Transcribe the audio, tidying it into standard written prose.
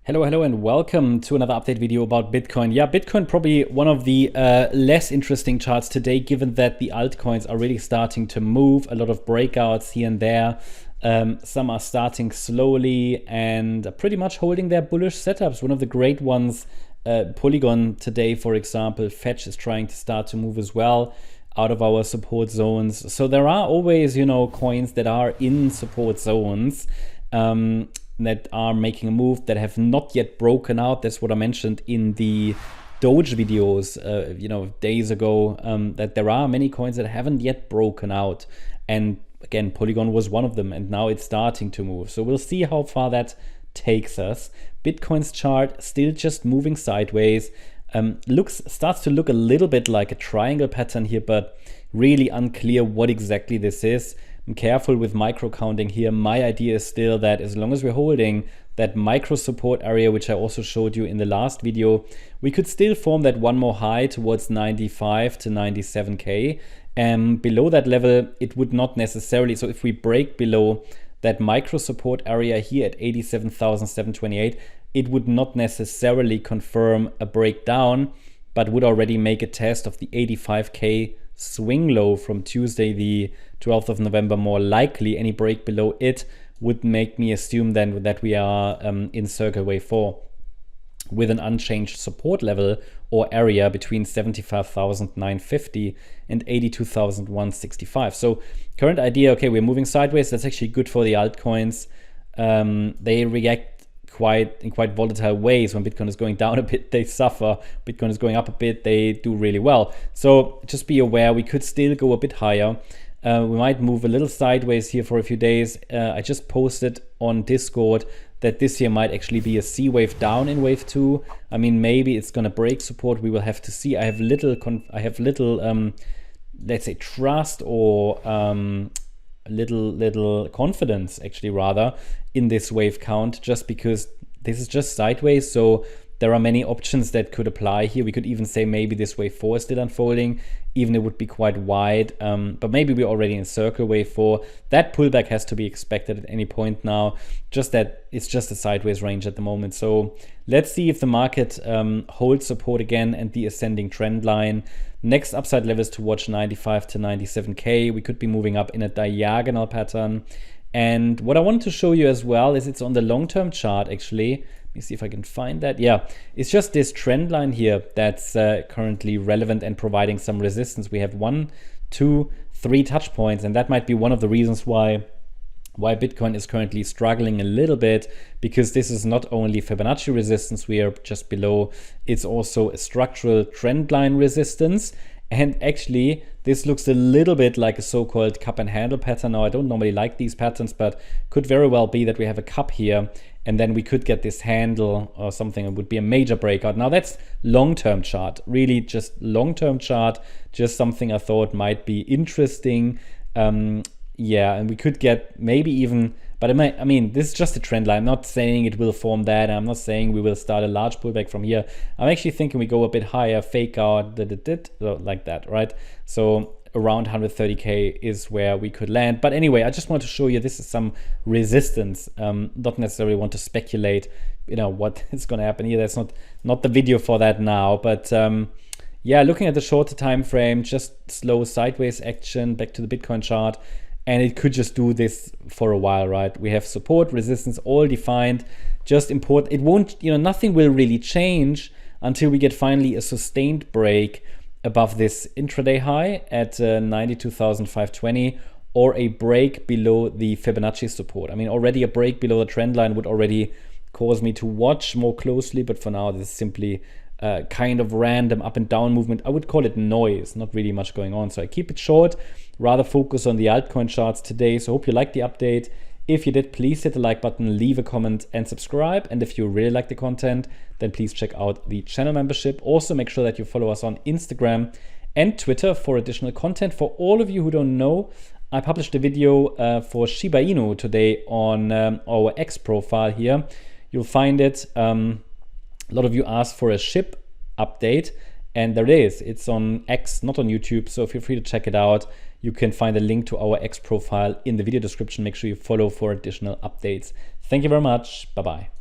Hello, and welcome to another update video about Bitcoin. Yeah, Bitcoin probably one of the less interesting charts today, given that the altcoins are really starting to move. A lot of breakouts here and there. Some are starting slowly and pretty much holding their bullish setups. One of the great ones, Polygon today, for example, Fetch is trying to start to move as well out of our support zones. So there are always, coins that are in support zones. That are making a move that have not yet broken out. That's what I mentioned in the Doge videos, days ago, that there are many coins that haven't yet broken out. And again, Polygon was one of them, and now it's starting to move. So we'll see how far that takes us. Bitcoin's chart still just moving sideways. Starts to look a little bit like a triangle pattern here, but really unclear what exactly this is. I'm careful with micro counting here. My idea is still that as long as we're holding that micro support area, which I also showed you in the last video, we could still form that one more high towards 95 to 97K. And below that level, it would not necessarily, so if we break below that micro support area here at 87,728, it would not necessarily confirm a breakdown, but would already make a test of the 85K swing low from Tuesday, the 12th of November. More likely any break below it would make me assume then that we are in circle wave 4 with an unchanged support level or area between 75,950 and 82,165. So current idea, okay, we're moving sideways. That's actually good for the altcoins. They react in quite volatile ways. When Bitcoin is going down a bit, they suffer. Bitcoin is going up a bit, they do really well. So just be aware, we could still go a bit higher. We might move a little sideways here for a few days. I just posted on Discord that this here might actually be a C wave down in wave 2. I mean, maybe it's gonna break support. We will have to see. I have little let's say trust or little confidence, actually, rather, in this wave count, just because this is just sideways. So there are many options that could apply here. We could even say maybe this wave 4 is still unfolding, even it would be quite wide, but maybe we're already in circle wave 4. That pullback has to be expected at any point now, just that it's just a sideways range at the moment. So let's see if the market holds support again and the ascending trend line. Next upside levels to watch 95 to 97K. We could be moving up in a diagonal pattern. And what I want to show you as well is it's on the long-term chart, actually. Let me see if I can find that. Yeah, it's just this trend line here that's currently relevant and providing some resistance. We have 1, 2, 3 touch points, and that might be one of the reasons why Bitcoin is currently struggling a little bit, because this is not only Fibonacci resistance we are just below, it's also a structural trend line resistance. And actually, this looks a little bit like a so-called cup and handle pattern. Now, I don't normally like these patterns, but could very well be that we have a cup here, and then we could get this handle or something. It would be a major breakout. Now, that's long-term chart, really just long-term chart, just something I thought might be interesting. Yeah, and we could get maybe even, but I mean, this is just a trend line. I'm not saying it will form that. I'm not saying we will start a large pullback from here. I'm actually thinking we go a bit higher, fake out, like that, right? So around 130K is where we could land. But anyway, I just want to show you this is some resistance. Not necessarily want to speculate, what is going to happen here. That's not the video for that now. But yeah, looking at the shorter time frame, just slow sideways action back to the Bitcoin chart. And it could just do this for a while, right? We have support, resistance, all defined. Just important. It won't, nothing will really change until we get finally a sustained break above this intraday high at 92,520, or a break below the Fibonacci support. I mean, already a break below the trend line would already cause me to watch more closely, but for now, this is simply kind of random up and down movement. I would call it noise, not really much going on. So I keep it short, rather focus on the altcoin charts today. So I hope you liked the update. If you did, please hit the like button, leave a comment and subscribe. And if you really like the content, then please check out the channel membership. Also, make sure that you follow us on Instagram and Twitter for additional content. For all of you who don't know, I published a video for Shiba Inu today on our X profile here. You'll find it. A lot of you asked for a SHIB update, and there it is. It's on X, not on YouTube, so feel free to check it out. You can find a link to our X profile in the video description. Make sure you follow for additional updates. Thank you very much. Bye-bye.